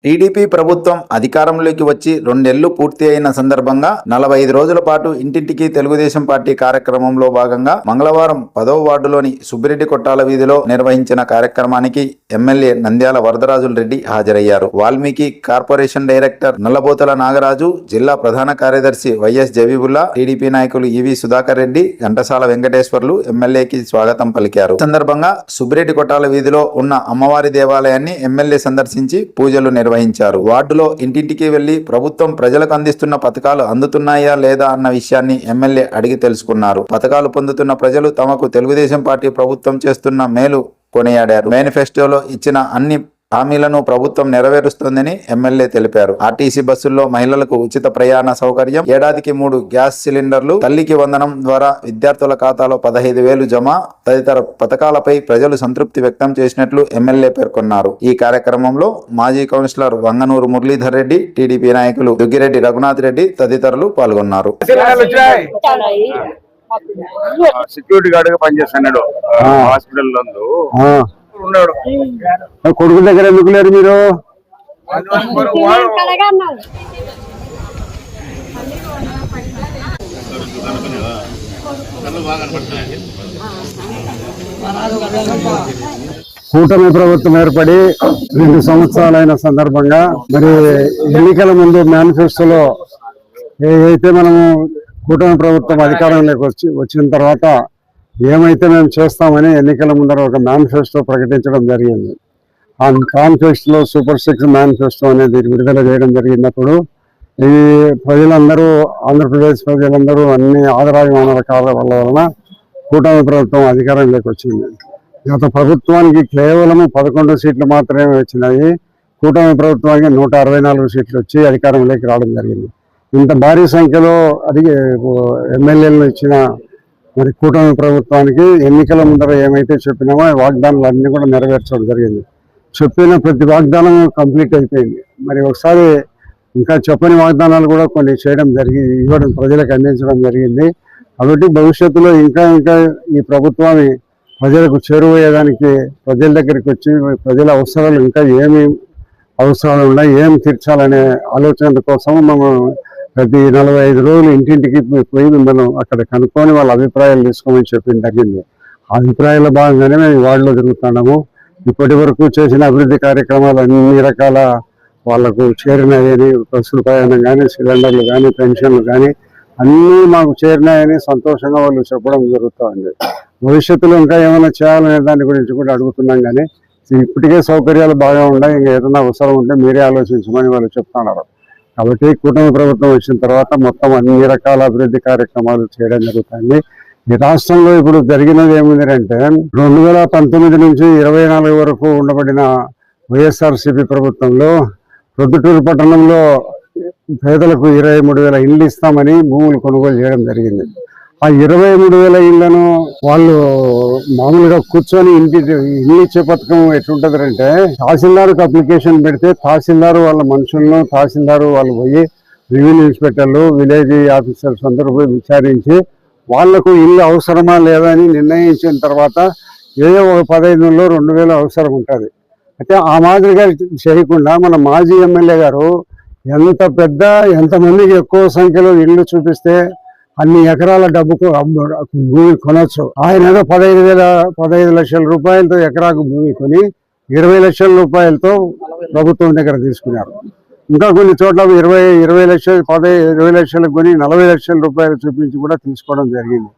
TDP ప్రభుత్వం అధికారంలోకి వచ్చి 2 నెలలు పూర్తి అయిన సందర్భంగా 45 రోజుల పాటు ఇంటింటికి తెలుగుదేశం పార్టీ కార్యక్రమంలో భాగంగా మంగళవారం 10వ వార్డులోని సుబ్బిరెడ్డి కొట్టాల వీధిలో నిర్వహించిన కార్యక్రమానికి ఎమ్మెల్యే నంద్యాల వరదరాజుల రెడ్డి హాజరయ్యారు. వాల్మీకి కార్పొరేషన్ డైరెక్టర్ నల్లబోతల నాగరాజు, జిల్లా ప్రధాన కార్యదర్శి వైఎస్ జబీబుల్లా, టీడీపీ నాయకులు ఈవి సుధాకర్ రెడ్డి, ఘంటసాల వెంకటేశ్వర్లు ఎమ్మెల్యేకి స్వాగతం పలికారు. ఈ సందర్భంగా సుబ్బిరెడ్డి కొట్టాల వీధిలో ఉన్న అమ్మవారి దేవాలయాన్ని ఎమ్మెల్యే సందర్శించి పూజలు నిర్వహించారు. వార్డులో ఇంటింటికి వెళ్లి ప్రభుత్వం ప్రజలకు అందిస్తున్న పథకాలు అందుతున్నాయా లేదా అన్న విషయాన్ని ఎమ్మెల్యే అడిగి తెలుసుకున్నారు. పథకాలు పొందుతున్న ప్రజలు తమకు తెలుగుదేశం పార్టీ ప్రభుత్వం చేస్తున్న మేలు కొనియాడారు. మేనిఫెస్టోలో ఇచ్చిన అన్ని హామీలను ప్రభుత్వం నెరవేరుస్తోందని ఎమ్మెల్యే తెలిపారు. ఆర్టీసీ బస్సుల్లో మహిళలకు ఉచిత ప్రయాణ సౌకర్యం, ఏడాదికి 3 గ్యాస్ సిలిండర్లు, తల్లికి వందనం ద్వారా విద్యార్థుల ఖాతాలో 15,000 జమ తదితర పథకాలపై ప్రజలు సంతృప్తి వ్యక్తం చేసినట్లు ఎమ్మెల్యే పేర్కొన్నారు. ఈ కార్యక్రమంలో మాజీ కౌన్సిలర్ వంగనూరు మురళీధర్ రెడ్డి, టీడీపీ నాయకులు దుగ్గిరెడ్డి రఘునాథ్ రెడ్డి తదితరులు పాల్గొన్నారు. సెక్యూరిటీ గార్డ్ గా పనిచేస్తున్నాడు హాస్పిటల్ నందు ఉన్నాడు. కొడుకు దగ్గర ఎందుకు లేరు మీరు? కూటమి ప్రభుత్వం ఏర్పడి 2 సంవత్సరాలైన సందర్భంగా మరి ఎన్నికల ముందు మేనిఫెస్టోలో ఏదైతే మనము కూటమి ప్రభుత్వం అధికారంలోకి వచ్చిన తర్వాత ఏమైతే మేము చేస్తామని ఎన్నికల ముందర ఒక మేనిఫెస్టో ప్రకటించడం జరిగింది. ఆ మేనిఫెస్టోలో సూపర్ 6 మేనిఫెస్టో అనేది విడుదల చేయడం జరిగినప్పుడు ఈ ప్రజలందరూ, ఆంధ్రప్రదేశ్ ప్రజలందరూ అన్ని ఆదరాభిమానాల వలన కూటమి ప్రభుత్వం అధికారంలోకి వచ్చింది. గత ప్రభుత్వానికి కేవలం 11 సీట్లు మాత్రమే వచ్చినాయి. కూటమి ప్రభుత్వానికి 164 సీట్లు వచ్చి అధికారంలోకి రావడం జరిగింది. ఇంత భారీ సంఖ్యలో ఎమ్మెల్యేలను ఇచ్చిన మరి కూటమి ప్రభుత్వానికి ఎన్నికల ముందర ఏమైతే చెప్పినామో వాగ్దానాలు అన్నీ కూడా నెరవేర్చడం జరిగింది. చెప్పిన ప్రతి వాగ్దానం కంప్లీట్ అయిపోయింది. మరి ఒకసారి ఇంకా చెప్పని వాగ్దానాలు కూడా కొన్ని ఇవ్వడం ప్రజలకు అందించడం జరిగింది. కాబట్టి భవిష్యత్తులో ఇంకా ఈ ప్రభుత్వాన్ని ప్రజలకు చేరువయ్యేదానికి, ప్రజల దగ్గరికి వచ్చి ప్రజల అవసరాలు ఇంకా ఏమి అవసరాలు ఉన్నాయి, ఏం తీర్చాలనే ఆలోచన కోసం మేము ప్రతి 45 రోజులు ఇంటింటికి పోయి మిమ్మల్ని అక్కడ కనుక్కొని వాళ్ళ అభిప్రాయాలు తీసుకోమని చెప్పింది జరిగింది. ఆ అభిప్రాయాల భాగంగానే మేము వార్డులో తిరుగుతున్నాము. ఇప్పటి వరకు చేసిన అభివృద్ధి కార్యక్రమాలు అన్ని రకాల వాళ్లకు చేరినాయని, బస్సుల ప్రయాణం కానీ, సిలిండర్లు కానీ, పెన్షన్లు కానీ అన్నీ మాకు చేరినాయని సంతోషంగా వాళ్ళు చెప్పడం జరుగుతుంది. భవిష్యత్తులో ఇంకా ఏమైనా చేయాలనే దాని గురించి కూడా అడుగుతున్నాం. కానీ ఇప్పటికే సౌకర్యాలు బాగా ఉన్నాయి, ఇంకా ఏదైనా అవసరం ఉంటే మీరే ఆలోచించమని వాళ్ళు చెప్తున్నారు. కాబట్టి కూటమి ప్రభుత్వం వచ్చిన తర్వాత మొత్తం అన్ని రకాల అభివృద్ధి కార్యక్రమాలు చేయడం జరుగుతుంది. ఈ రాష్ట్రంలో ఇప్పుడు జరిగినది ఏమిటంటే 2019 నుంచి 24 వరకు ఉండబడిన వైఎస్ఆర్సీపీ ప్రభుత్వంలో ప్రొద్దుటూరు పట్టణంలో పేదలకు 23,000 ఇళ్ళు ఇస్తామని భూములు కొనుగోలు చేయడం జరిగింది. ఆ 23,000 ఇళ్లను వాళ్ళు మామూలుగా కూర్చొని ఇల్లు ఇచ్చే పథకం ఎట్లుంటదంటే, తహసీల్దార్కు అప్లికేషన్ పెడితే తహసీల్దారు వాళ్ళ మనుషులను, తహసీల్దారు వాళ్ళు పోయి రెవెన్యూ ఇన్స్పెక్టర్లు, విలేజ్ ఆఫీసర్స్ అందరూ పోయి విచారించి వాళ్లకు ఇల్లు అవసరమా లేదా అని నిర్ణయించిన తర్వాత ఏదో ఒక 15 2,000 అవసరం ఉంటుంది. అయితే ఆ మాదిరిగా చేయకుండా మన మాజీ ఎమ్మెల్యే గారు ఎంతమందికి ఎక్కువ సంఖ్యలో ఇల్లు చూపిస్తే అన్ని ఎకరాల డబ్బుకు భూమి కొనవచ్చు. ఆయన ఏదో 15 లక్షల రూపాయలతో ఎకరాకు భూమి కొని 20 లక్షల రూపాయలతో ప్రభుత్వం దగ్గర తీసుకున్నారు. ఇంకా కొన్ని చోట్ల 20 లక్షలు 20 లక్షలకు కొని 40 లక్షల రూపాయలు చూపించి కూడా తీసుకోవడం జరిగింది.